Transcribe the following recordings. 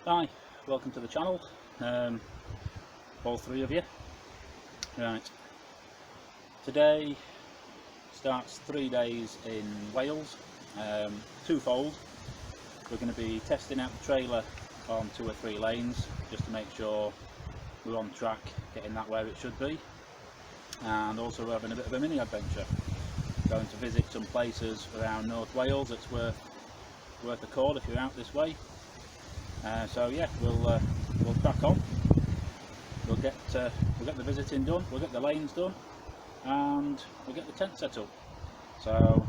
Hi, welcome to the channel, all three of you. Right, today starts 3 days in Wales, twofold. We're going to be testing out the trailer on 2 or 3 lanes just to make sure we're on track, getting that where it should be, and also we're having a bit of a mini adventure, going to visit some places around North Wales. It's worth a call if you're out this way. So yeah, we'll crack on. We'll get the visiting done, we'll get the lanes done, and we'll get the tent set up. So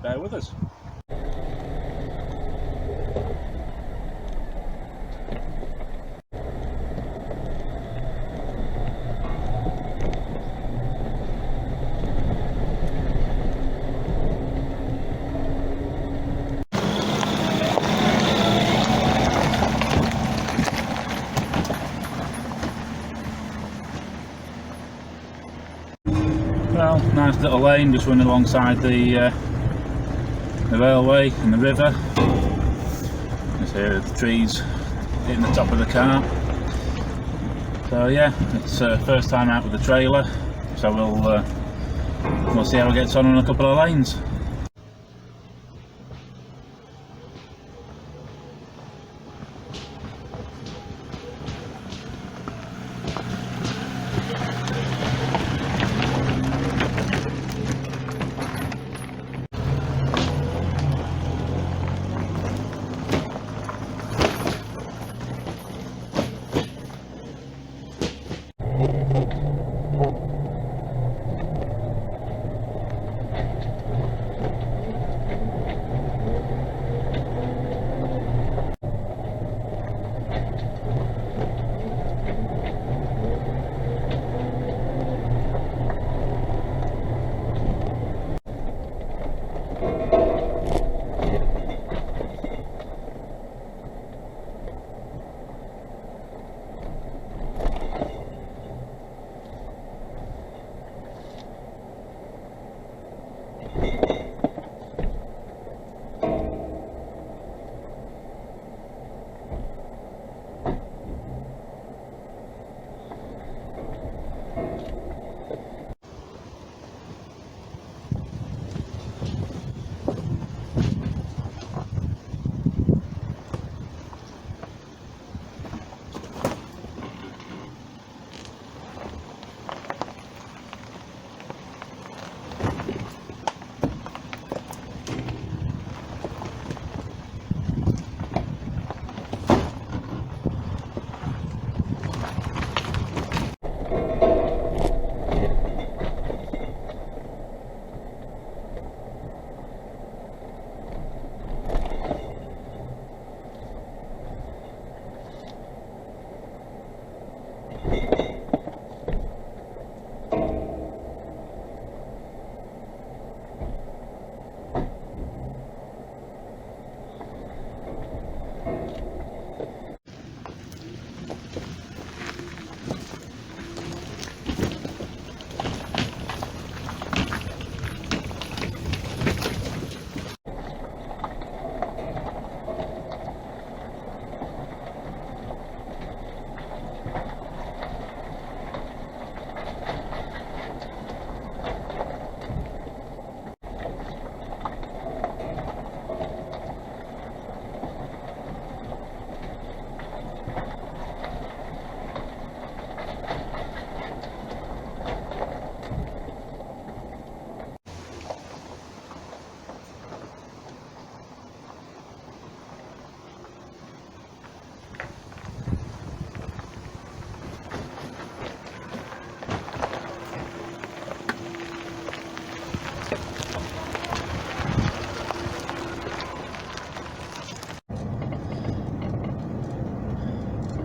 bear with us. Well, nice little lane just running alongside the railway and the river. Just here the trees hitting the top of the car. So yeah, it's first time out with the trailer, so we'll see how it gets on a couple of lanes.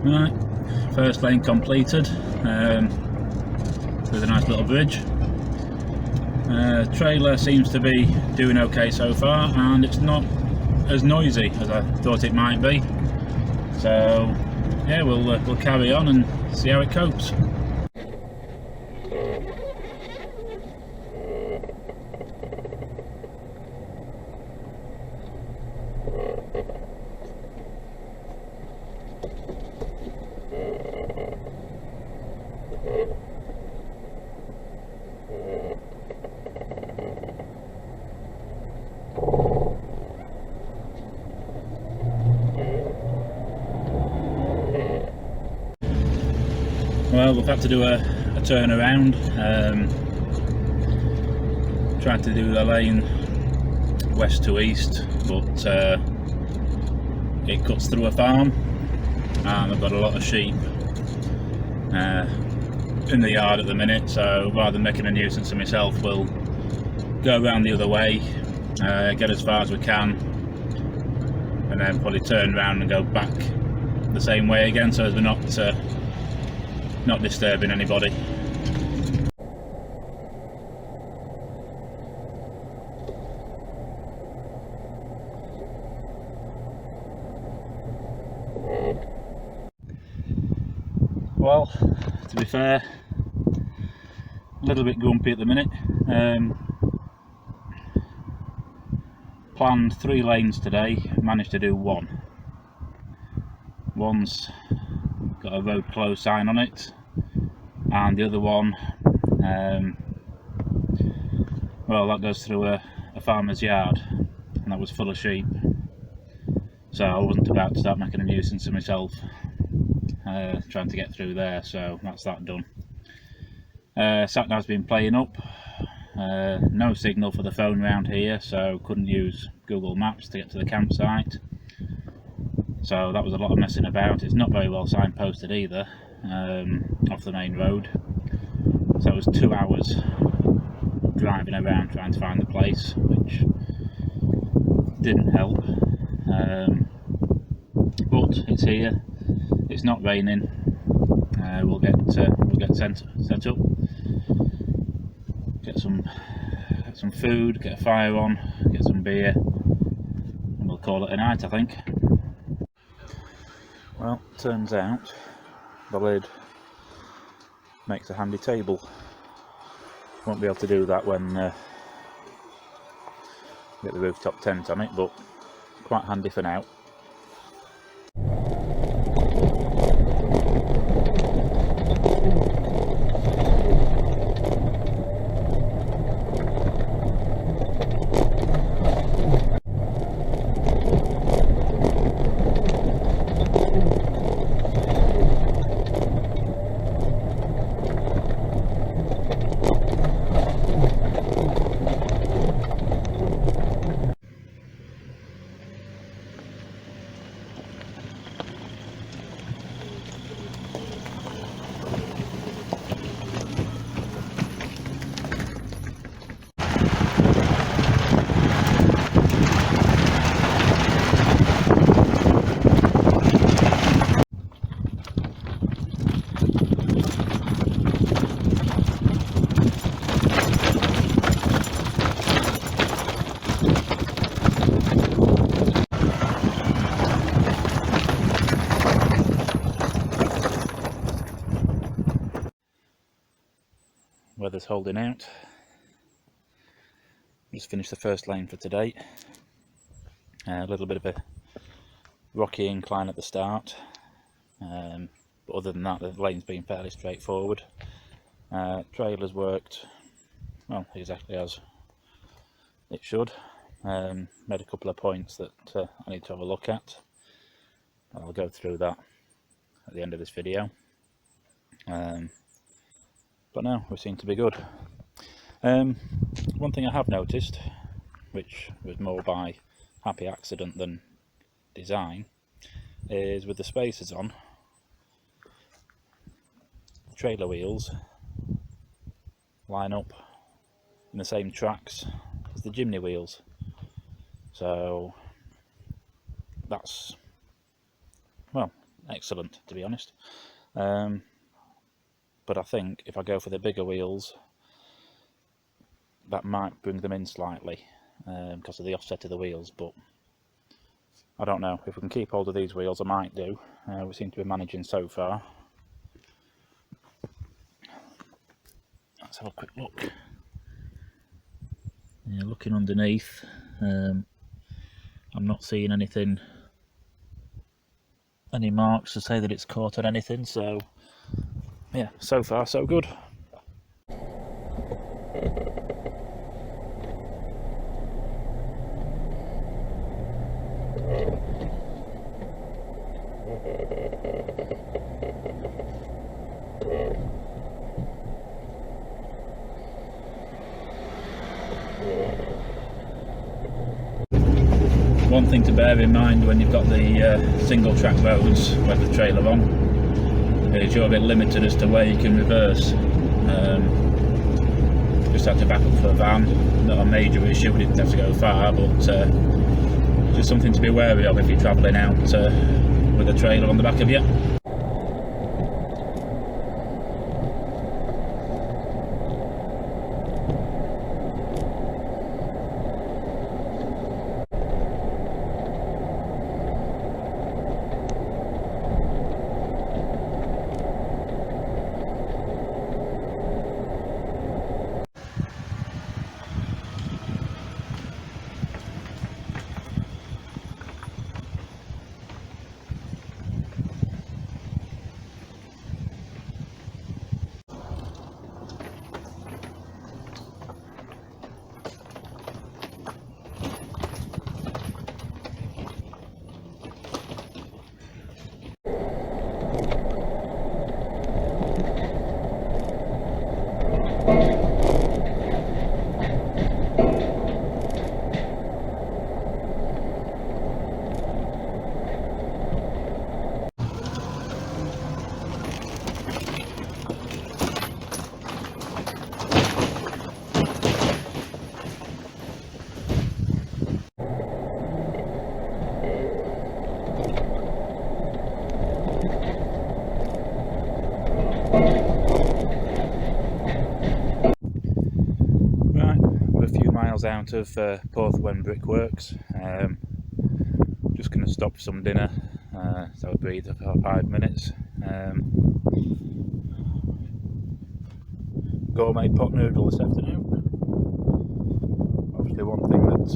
Right, first lane completed, with a nice little bridge. Trailer seems to be doing okay so far, and it's not as noisy as I thought it might be. So yeah, we'll carry on and see how it copes. Well, we've had to do a turn around. Tried to do the lane west to east, but it cuts through a farm, and I've got a lot of sheep in the yard at the minute, so rather than making a nuisance of myself, we'll go around the other way, get as far as we can, and then probably turn around and go back the same way again, so as we're not disturbing anybody. Well, to be fair, a little bit grumpy at the minute. Planned 3 lanes today, managed to do 1. One's got a road closed sign on it, and the other one, well, that goes through a farmer's yard, and that was full of sheep, so I wasn't about to start making a nuisance of myself trying to get through there, so that's that done. Sat nav's been playing up, no signal for the phone round here, so couldn't use Google Maps to get to the campsite, so that was a lot of messing about. It's not very well signposted either, off the main road, so it was 2 hours driving around trying to find the place, which didn't help, but it's here, it's not raining. We'll get set up, get some food, get a fire on, get some beer, and we'll call it a night, I think. Well, turns out the lid makes a handy table. Won't be able to do that when get the rooftop tent on it, but quite handy for now. Weather's holding out. Just finished the first lane for today. A little bit of a rocky incline at the start, but other than that the lane's been fairly straightforward. Trail has worked, well, exactly as it should. Made a couple of points that I need to have a look at. I'll go through that at the end of this video. But no, we seem to be good. One thing I have noticed, which was more by happy accident than design, is with the spacers on, the trailer wheels line up in the same tracks as the Jimny wheels. So that's, well, excellent, to be honest. But I think if I go for the bigger wheels, that might bring them in slightly because of the offset of the wheels, but I don't know. If we can keep hold of these wheels, I might do. We seem to be managing so far. Let's have a quick look. Yeah, looking underneath, I'm not seeing anything, any marks to say that it's caught on anything, so yeah, so far so good. One thing to bear in mind when you've got the single track roads with the trailer on is you're a bit limited as to where you can reverse. Just had to back up for a van, not a major issue, we didn't have to go far, but just something to be wary of if you're travelling out with a trailer on the back of you. Out of Porthwen Brickworks. Just going to stop for some dinner, so I'll breathe for 5 minutes. Gourmet pot noodle this afternoon. Obviously one thing that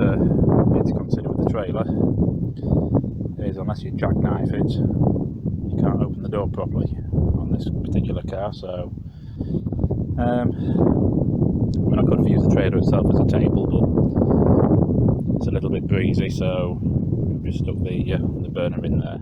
you need to consider with the trailer is unless you jackknife it, you can't open the door properly on this particular car, so I mean, I could have used the trailer itself as a table, but it's a little bit breezy, so I've just stuck the burner in there.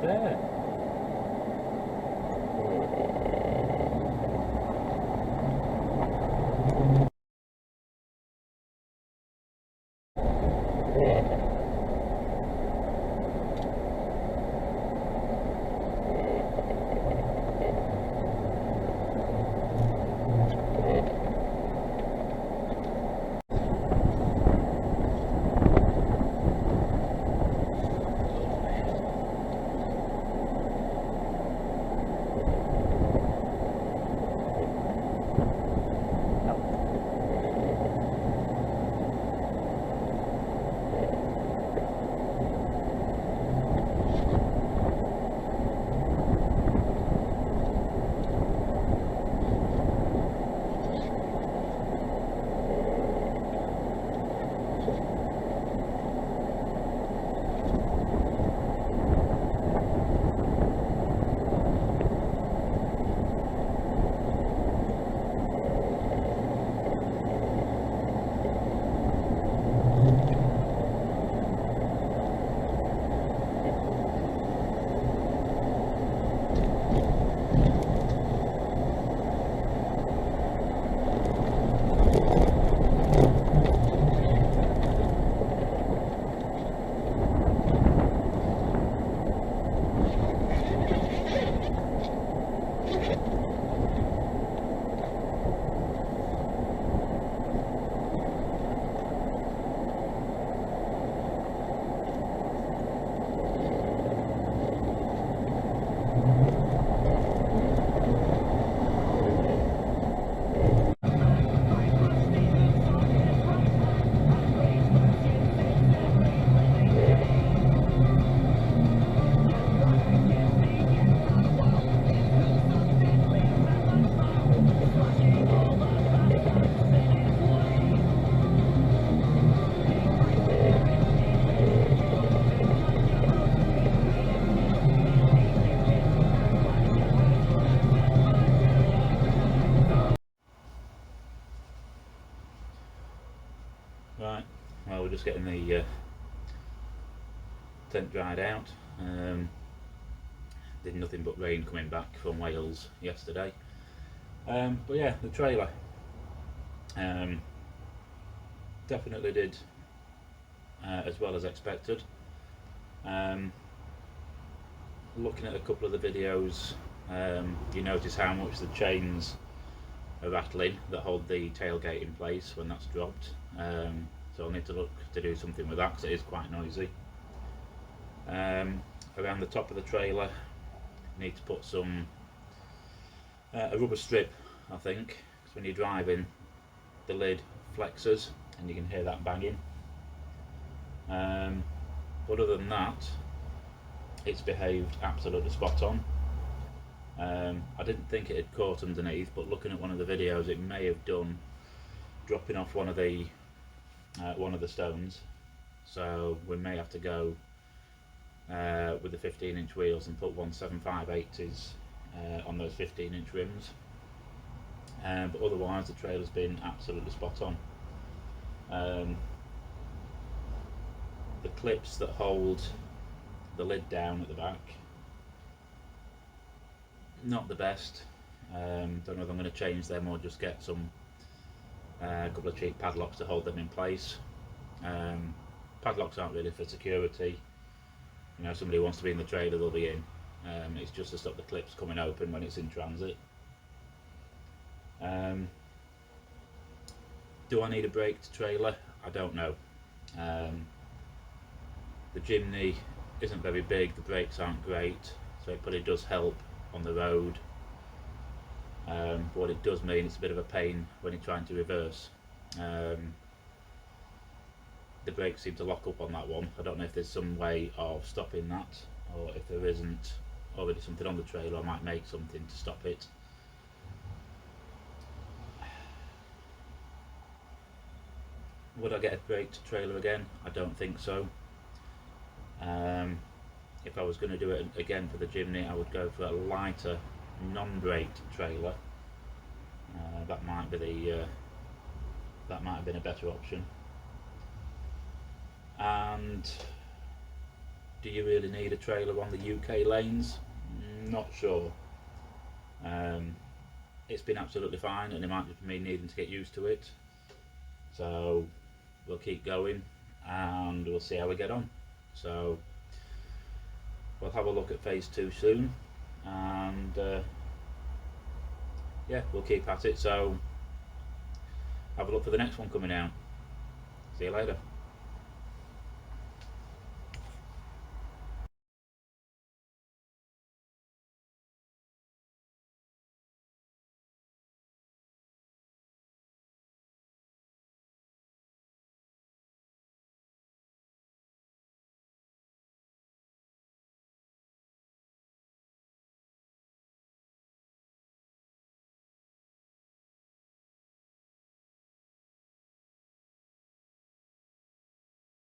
There. Well, we're just getting the tent dried out. Did nothing but rain coming back from Wales yesterday. But yeah, the trailer definitely did as well as expected. Looking at a couple of the videos, you notice how much the chains are rattling that hold the tailgate in place when that's dropped. So I'll need to look to do something with that because it is quite noisy. Around the top of the trailer, need to put some a rubber strip, I think, because when you're driving, the lid flexes and you can hear that banging. But other than that, it's behaved absolutely spot on. I didn't think it had caught underneath, but looking at one of the videos, it may have done, dropping off one of the stones. So we may have to go with the 15-inch wheels and put 175/80s on those 15-inch rims. But otherwise, the trailer's been absolutely spot on. The clips that hold the lid down at the back, not the best. Don't know if I'm going to change them or just get some a couple of cheap padlocks to hold them in place. Padlocks aren't really for security. You know, somebody wants to be in the trailer, they'll be in. It's just to stop the clips coming open when it's in transit. Do I need a braked trailer? I don't know. The Jimny isn't very big, the brakes aren't great, so it probably does help on the road. But what it does mean, it's a bit of a pain when you're trying to reverse. The brakes seem to lock up on that one. I don't know if there's some way of stopping that, or if there isn't already something on the trailer, I might make something to stop it. Would I get a braked trailer again? I don't think so. If I was going to do it again for the Jimny, I would go for a lighter, non-braked trailer. That might have been a better option. And do you really need a trailer on the UK lanes? Not sure. It's been absolutely fine, and it might just be me needing to get used to it. So we'll keep going and we'll see how we get on. So we'll have a look at phase 2 soon, and yeah, we'll keep at it. So have a look for the next one coming out. See you later.